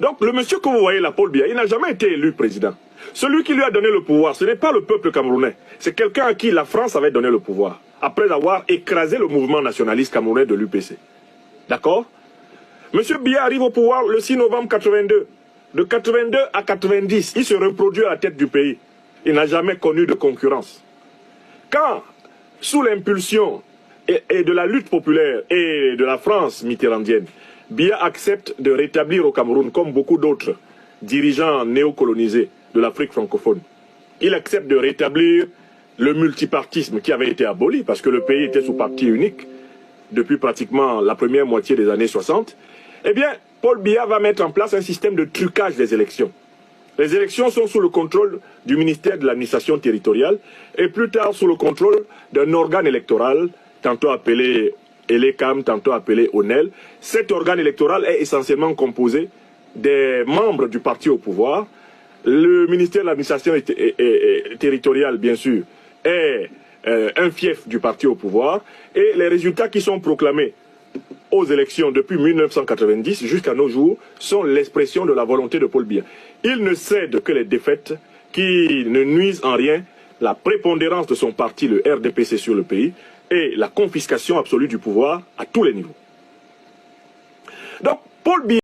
Donc le monsieur que vous voyez là, Paul Biya, il n'a jamais été élu président. Celui qui lui a donné le pouvoir, ce n'est pas le peuple camerounais. C'est quelqu'un à qui la France avait donné le pouvoir, après avoir écrasé le mouvement nationaliste camerounais de l'UPC. D'accord? Monsieur Biya arrive au pouvoir le 6 novembre 82. De 82 à 90, il se reproduit à la tête du pays. Il n'a jamais connu de concurrence. Quand, sous l'impulsion et de la lutte populaire et de la France mitterrandienne, Biya accepte de rétablir au Cameroun, comme beaucoup d'autres dirigeants néocolonisés de l'Afrique francophone, il accepte de rétablir le multipartisme qui avait été aboli, parce que le pays était sous parti unique depuis pratiquement la première moitié des années 60, eh bien, Paul Biya va mettre en place un système de trucage des élections. Les élections sont sous le contrôle du ministère de l'administration territoriale et plus tard sous le contrôle d'un organe électoral, tantôt appelé ELECAM, tantôt appelé ONEL. Cet organe électoral est essentiellement composé des membres du parti au pouvoir. Le ministère de l'administration territoriale, bien sûr, est un fief du parti au pouvoir. Et les résultats qui sont proclamés aux élections depuis 1990 jusqu'à nos jours sont l'expression de la volonté de Paul Biya. Il ne cède que les défaites qui ne nuisent en rien la prépondérance de son parti, le RDPC, sur le pays et la confiscation absolue du pouvoir à tous les niveaux. Donc, Paul Biya